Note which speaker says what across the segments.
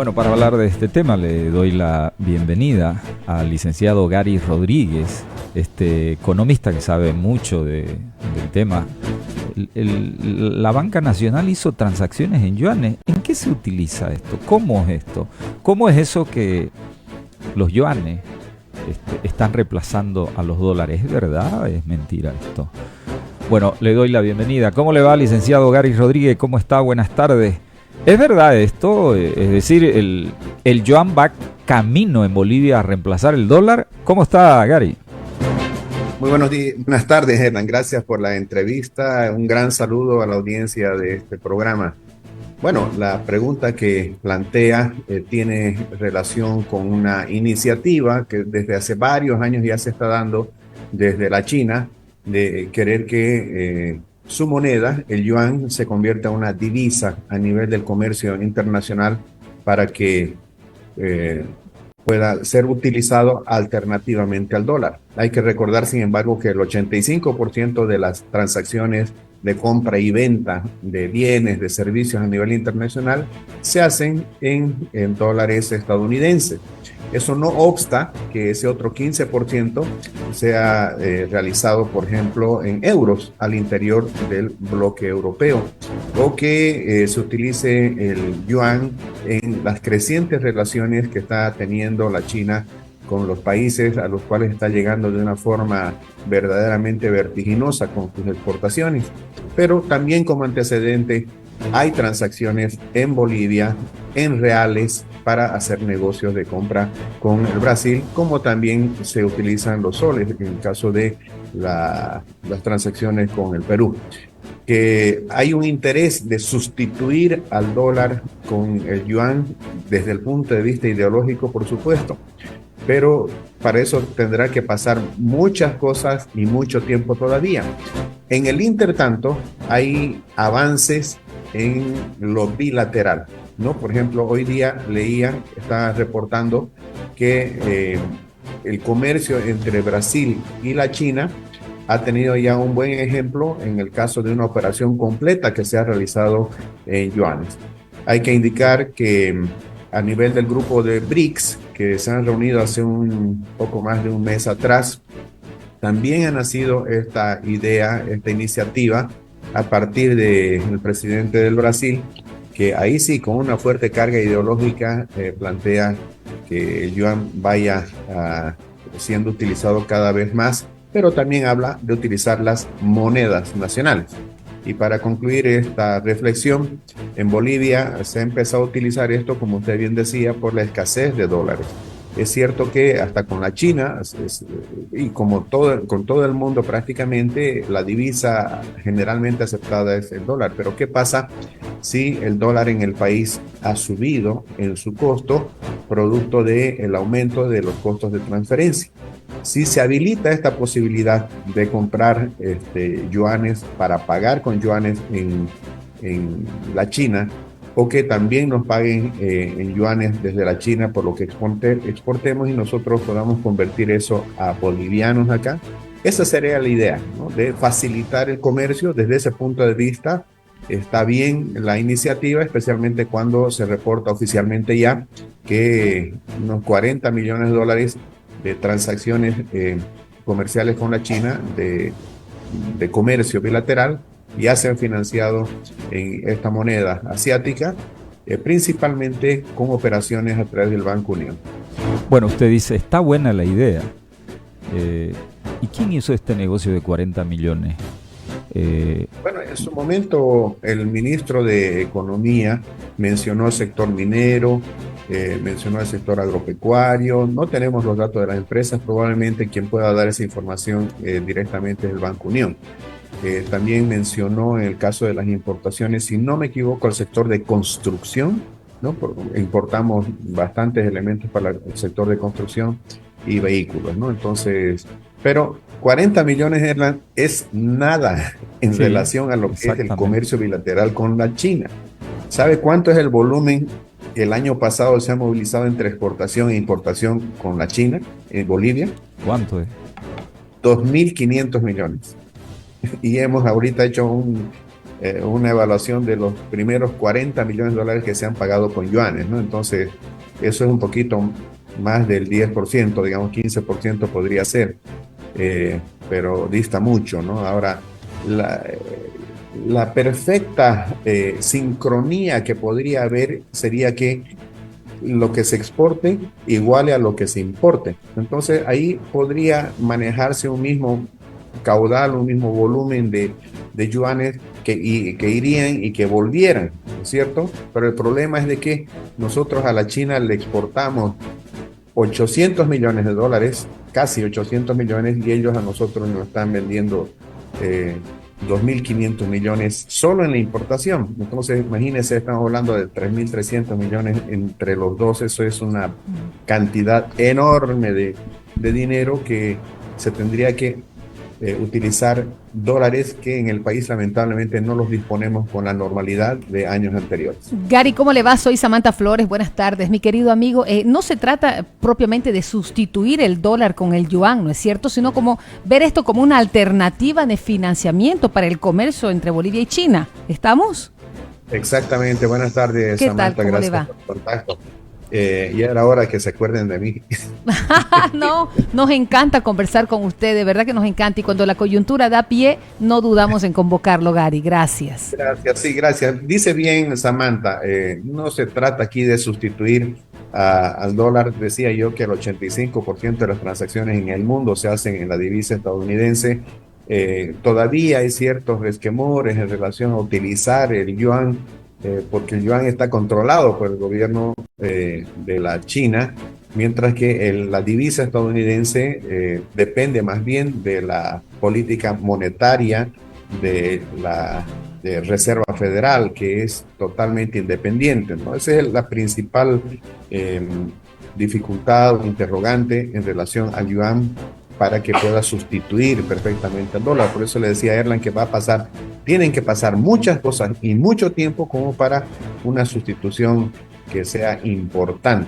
Speaker 1: Bueno, para hablar de este tema le doy la bienvenida al licenciado Gary Rodríguez, este economista que sabe mucho del tema. La banca nacional hizo transacciones en yuanes. ¿En qué se utiliza esto? ¿Cómo es esto? ¿Cómo es eso que los yuanes están reemplazando a los dólares? ¿Es verdad o es mentira esto? Bueno, le doy la bienvenida. ¿Cómo le va, licenciado Gary Rodríguez? ¿Cómo está? Buenas tardes. ¿Es verdad esto? Es decir, el yuan va camino en Bolivia a reemplazar el dólar. ¿Cómo está, Gary?
Speaker 2: Muy buenas tardes, Hernán. Gracias por la entrevista. Un gran saludo a la audiencia de este programa. Bueno, la pregunta que plantea tiene relación con una iniciativa que desde hace varios años ya se está dando desde la China, de querer que su moneda, el yuan, se convierta en una divisa a nivel del comercio internacional para que eh, pueda ser utilizado alternativamente al dólar. Hay que recordar, sin embargo, que el 85% de las transacciones de compra y venta de bienes, de servicios a nivel internacional, se hacen en dólares estadounidenses. Eso no obsta que ese otro 15% sea realizado, por ejemplo, en euros al interior del bloque europeo, o que se utilice el yuan en las crecientes relaciones que está teniendo la China con los países a los cuales está llegando de una forma verdaderamente vertiginosa con sus exportaciones. Pero también como antecedente hay transacciones en Bolivia, en reales, para hacer negocios de compra con el Brasil, como también se utilizan los soles en el caso de las transacciones con el Perú. Que hay un interés de sustituir al dólar con el yuan desde el punto de vista ideológico, por supuesto, pero para eso tendrá que pasar muchas cosas y mucho tiempo todavía. En el intertanto, hay avances en lo bilateral, ¿no? Por ejemplo, hoy día está reportando que el comercio entre Brasil y la China ha tenido ya un buen ejemplo en el caso de una operación completa que se ha realizado en yuanes. Hay que indicar que a nivel del grupo de BRICS, que se han reunido hace un poco más de un mes atrás, también ha nacido esta idea, esta iniciativa, a partir del presidente del Brasil, que ahí sí, con una fuerte carga ideológica, plantea que el yuan vaya siendo utilizado cada vez más, pero también habla de utilizar las monedas nacionales. Y para concluir esta reflexión, en Bolivia se ha empezado a utilizar esto, como usted bien decía, por la escasez de dólares. Es cierto que hasta con la China y como con todo el mundo prácticamente, la divisa generalmente aceptada es el dólar. Pero ¿qué pasa si el dólar en el país ha subido en su costo producto del aumento de los costos de transferencia? Si se habilita esta posibilidad de comprar yuanes para pagar con yuanes en la China, o que también nos paguen en yuanes desde la China por lo que exportemos y nosotros podamos convertir eso a bolivianos acá. Esa sería la idea, ¿no? De facilitar el comercio. Desde ese punto de vista está bien la iniciativa, especialmente cuando se reporta oficialmente ya que unos 40 millones de dólares de transacciones comerciales con la China de comercio bilateral ya se han financiado en esta moneda asiática, principalmente con operaciones a través del Banco Unión.
Speaker 1: Bueno, usted dice, está buena la idea. ¿Y quién hizo este negocio de 40 millones?
Speaker 2: Bueno, en su momento el ministro de Economía mencionó el sector minero, mencionó el sector agropecuario. No tenemos los datos de las empresas, probablemente quien pueda dar esa información directamente es el Banco Unión. También mencionó en el caso de las importaciones, si no me equivoco, el sector de construcción, ¿no? Importamos bastantes elementos para el sector de construcción y vehículos, ¿no? Entonces, pero 40 millones es nada en
Speaker 1: Sí,
Speaker 2: relación a lo que es el
Speaker 1: exactamente.
Speaker 2: comercio bilateral con la China. ¿Sabe cuánto es el volumen que el año pasado se ha movilizado entre exportación e importación con la China en Bolivia?
Speaker 1: ¿Cuánto es?
Speaker 2: 2.500 millones. Y hemos ahorita hecho una evaluación de los primeros 40 millones de dólares que se han pagado con yuanes, ¿no? Entonces, eso es un poquito más del 10%, digamos 15% podría ser, pero dista mucho, ¿no? Ahora, la perfecta sincronía que podría haber sería que lo que se exporte iguale a lo que se importe. Entonces ahí podría manejarse un mismo caudal, un mismo volumen de yuanes que irían y que volvieran, ¿no es cierto? Pero el problema es de que nosotros a la China le exportamos 800 millones de dólares, casi 800 millones, y ellos a nosotros nos están vendiendo 2.500 millones solo en la importación. Entonces, imagínense, estamos hablando de 3.300 millones entre los dos. Eso es una cantidad enorme de dinero que se tendría que utilizar dólares que en el país lamentablemente no los disponemos con la normalidad de años anteriores.
Speaker 3: Gary, ¿cómo le va? Soy Samantha Flores, buenas tardes, mi querido amigo. No se trata propiamente de sustituir el dólar con el yuan, ¿no es cierto? Sino como ver esto como una alternativa de financiamiento para el comercio entre Bolivia y China. ¿Estamos?
Speaker 2: Exactamente, buenas tardes,
Speaker 3: ¿Qué
Speaker 2: Samantha,
Speaker 3: tal? ¿Cómo
Speaker 2: gracias
Speaker 3: le va?
Speaker 2: por el contacto. Ya era hora que se acuerden de mí.
Speaker 3: No, nos encanta conversar con usted, de verdad que nos encanta. Y cuando la coyuntura da pie, no dudamos en convocarlo, Gary. Gracias.
Speaker 2: Gracias, sí, gracias. Dice bien Samantha, no se trata aquí de sustituir al dólar. Decía yo que el 85% de las transacciones en el mundo se hacen en la divisa estadounidense. Todavía hay ciertos resquemores en relación a utilizar el yuan, porque el yuan está controlado por el gobierno de la China, mientras que la divisa estadounidense depende más bien de la política monetaria de la Reserva Federal, que es totalmente independiente, ¿no? Esa es la principal dificultad o interrogante en relación al yuan para que pueda sustituir perfectamente al dólar. Por eso le decía a Erlan que tienen que pasar muchas cosas y mucho tiempo como para una sustitución que sea importante.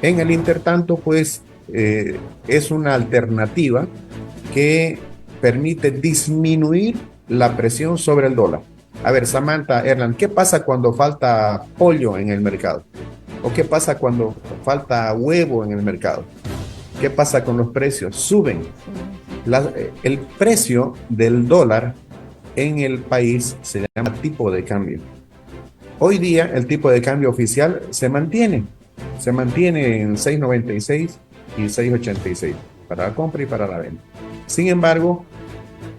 Speaker 2: En el intertanto, pues, es una alternativa que permite disminuir la presión sobre el dólar. A ver, Samantha, Erlan, ¿qué pasa cuando falta pollo en el mercado? ¿O qué pasa cuando falta huevo en el mercado? ¿Qué pasa con los precios? Suben. El precio del dólar en el país se llama tipo de cambio. Hoy día el tipo de cambio oficial se mantiene en 6.96 y 6.86 para la compra y para la venta. Sin embargo,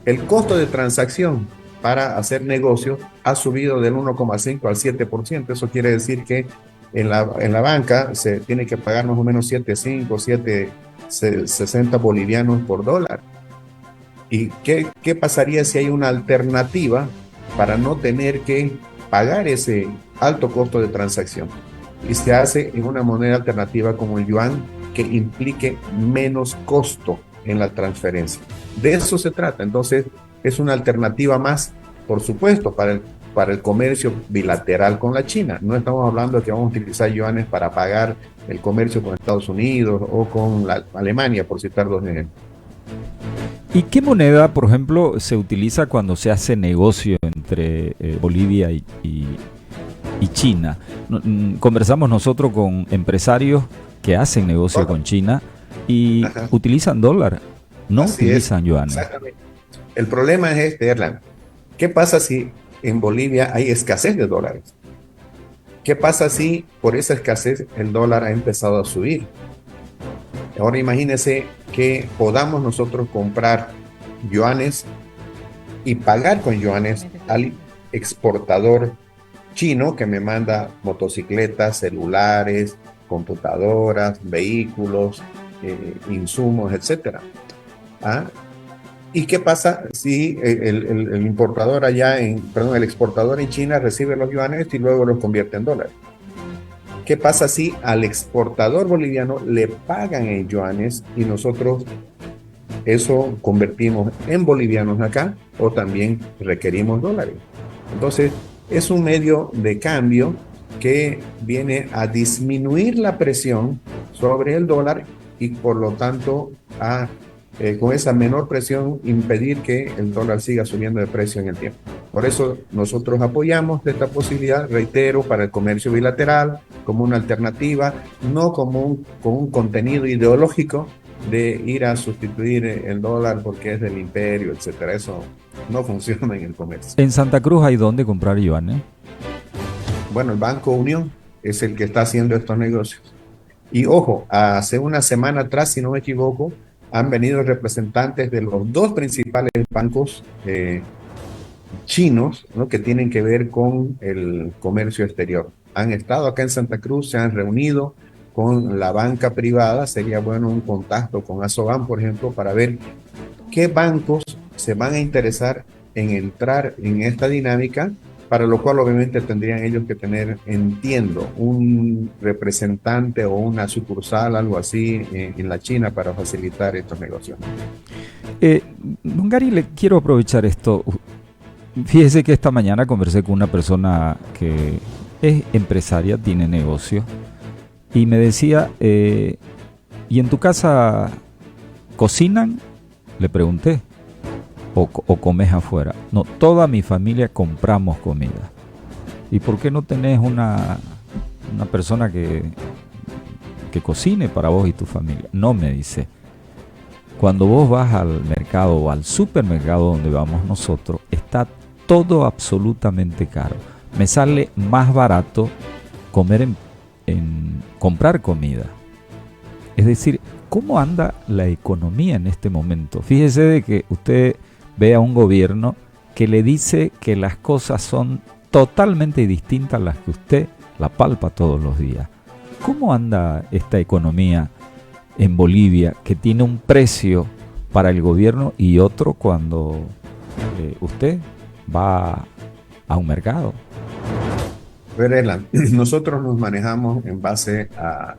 Speaker 2: el costo de transacción para hacer negocio ha subido del 1,5 al 7%. Eso quiere decir que en la banca se tiene que pagar más o menos 7.5, 7.60 bolivianos por dólar. ¿Y qué pasaría si hay una alternativa para no tener que pagar ese alto costo de transacción? Y se hace en una moneda alternativa como el yuan, que implique menos costo en la transferencia. De eso se trata. Entonces, es una alternativa más, por supuesto, para el comercio bilateral con la China. No estamos hablando de que vamos a utilizar yuanes para pagar el comercio con Estados Unidos o con Alemania, por citar dos ejemplos.
Speaker 1: ¿Y qué moneda, por ejemplo, se utiliza cuando se hace negocio entre Bolivia y China? Conversamos nosotros con empresarios que hacen negocio con China y utilizan dólar, no utilizan yuanes.
Speaker 2: Exactamente. El problema es este, Erlan. ¿Qué pasa si en Bolivia hay escasez de dólares? ¿Qué pasa si por esa escasez el dólar ha empezado a subir? Ahora imagínense que podamos nosotros comprar yuanes y pagar con yuanes al exportador chino que me manda motocicletas, celulares, computadoras, vehículos, insumos, etcétera. ¿Y qué pasa si el exportador en China recibe los yuanes y luego los convierte en dólares? ¿Qué pasa si al exportador boliviano le pagan en yuanes y nosotros eso convertimos en bolivianos acá o también requerimos dólares? Entonces, es un medio de cambio que viene a disminuir la presión sobre el dólar y por lo tanto con esa menor presión impedir que el dólar siga subiendo de precio en el tiempo. Por eso nosotros apoyamos esta posibilidad, reitero, para el comercio bilateral, como una alternativa, no como con un contenido ideológico de ir a sustituir el dólar porque es del imperio, etcétera. Eso no funciona en el comercio.
Speaker 1: En Santa Cruz hay dónde comprar yuanes.
Speaker 2: Bueno, el Banco Unión es el que está haciendo estos negocios. Y ojo, hace una semana atrás, si no me equivoco, han venido representantes de los dos principales bancos chinos, ¿no?, que tienen que ver con el comercio exterior. Han estado acá en Santa Cruz, se han reunido con la banca privada. Sería bueno un contacto con Asoban, por ejemplo, para ver qué bancos se van a interesar en entrar en esta dinámica, para lo cual obviamente tendrían ellos que tener, entiendo, un representante o una sucursal, algo así, en la China para facilitar estos negocios.
Speaker 1: Don Gary, le quiero aprovechar esto. Fíjese que esta mañana conversé con una persona que es empresaria, tiene negocio, y me decía, ¿y en tu casa cocinan? Le pregunté. ¿O comes afuera? No, toda mi familia compramos comida. ¿Y por qué no tenés una persona que cocine para vos y tu familia? No, me dice. Cuando vos vas al mercado o al supermercado donde vamos nosotros, está todo absolutamente caro. Me sale más barato comer comprar comida. Es decir, ¿cómo anda la economía en este momento? Fíjese de que usted ve a un gobierno que le dice que las cosas son totalmente distintas a las que usted la palpa todos los días. ¿Cómo anda esta economía en Bolivia, que tiene un precio para el gobierno y otro cuando usted va a un mercado?
Speaker 2: Verela, nosotros nos manejamos en base a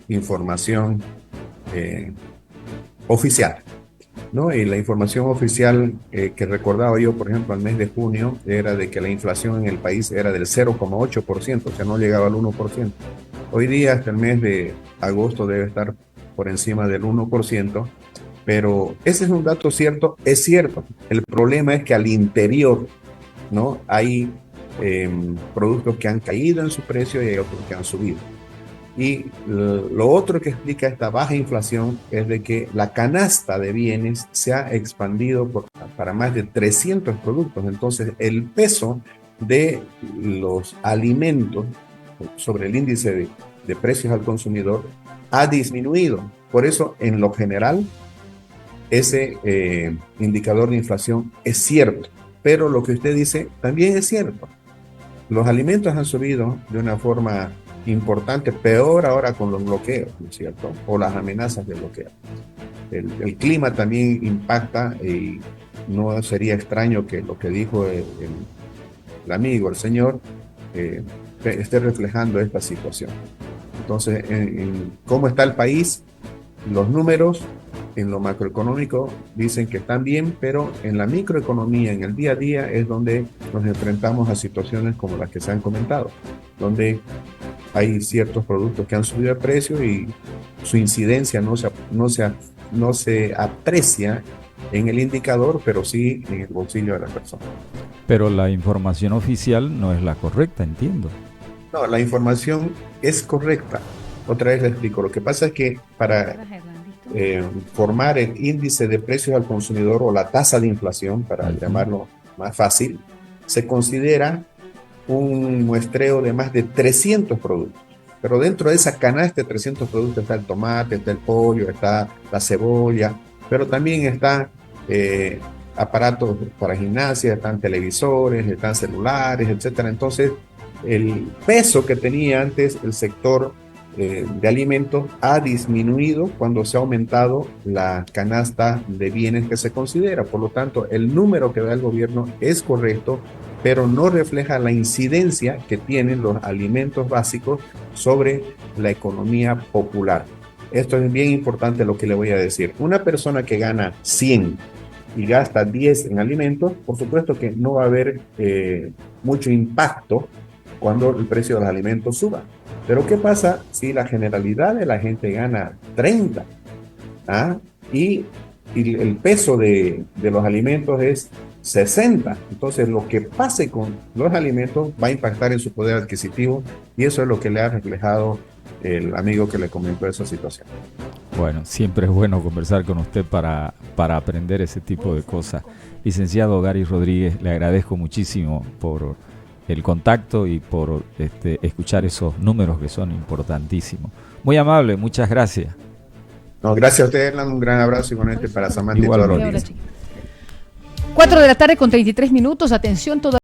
Speaker 2: información oficial, ¿no? Y la información oficial que recordaba yo, por ejemplo, al mes de junio, era de que la inflación en el país era del 0,8%, o sea, no llegaba al 1%. Hoy día, hasta el mes de agosto, debe estar por encima del 1%, pero ese es un dato cierto, es cierto. El problema es que al interior, ¿no?, hay productos que han caído en su precio y hay otros que han subido. Y lo otro que explica esta baja inflación es de que la canasta de bienes se ha expandido para más de 300 productos. Entonces, el peso de los alimentos sobre el índice de precios al consumidor ha disminuido. Por eso, en lo general, ese indicador de inflación es cierto. Pero lo que usted dice también es cierto. Los alimentos han subido de una forma importante, peor ahora con los bloqueos, ¿no es cierto? O las amenazas de bloqueo. El clima también impacta, y no sería extraño que lo que dijo el amigo, el señor, esté reflejando esta situación. Entonces, en cómo está el país, los números en lo macroeconómico dicen que están bien, pero en la microeconomía, en el día a día, es donde nos enfrentamos a situaciones como las que se han comentado, donde hay ciertos productos que han subido de precio y su incidencia no se aprecia en el indicador, pero sí en el bolsillo de la persona.
Speaker 1: Pero la información oficial no es la correcta, entiendo.
Speaker 2: No, la información es correcta. Otra vez le explico. Lo que pasa es que para formar el índice de precios al consumidor, o la tasa de inflación, para llamarlo más fácil, se considera un muestreo de más de 300 productos. Pero dentro de esa canasta de 300 productos está el tomate, está el pollo, está la cebolla, pero también está aparatos para gimnasia, están televisores, están celulares, etcétera. Entonces, el peso que tenía antes el sector de alimentos ha disminuido cuando se ha aumentado la canasta de bienes que se considera. Por lo tanto, el número que da el gobierno es correcto, pero no refleja la incidencia que tienen los alimentos básicos sobre la economía popular. Esto es bien importante lo que le voy a decir. Una persona que gana 100 y gasta 10 en alimentos, por supuesto que no va a haber mucho impacto cuando el precio de los alimentos suba. Pero ¿qué pasa si la generalidad de la gente gana 30? Y el peso de los alimentos es 60. Entonces, lo que pase con los alimentos va a impactar en su poder adquisitivo y eso es lo que le ha reflejado el amigo que le comentó esa situación.
Speaker 1: Bueno, siempre es bueno conversar con usted para aprender ese tipo de cosas. Licenciado Gary Rodríguez, le agradezco muchísimo por el contacto y por escuchar esos números que son importantísimos. Muy amable, muchas gracias.
Speaker 2: No, gracias a ustedes, un gran abrazo igualmente para Samantha y toda la audiencia.
Speaker 3: 4 de la tarde con 33 minutos, atención, todo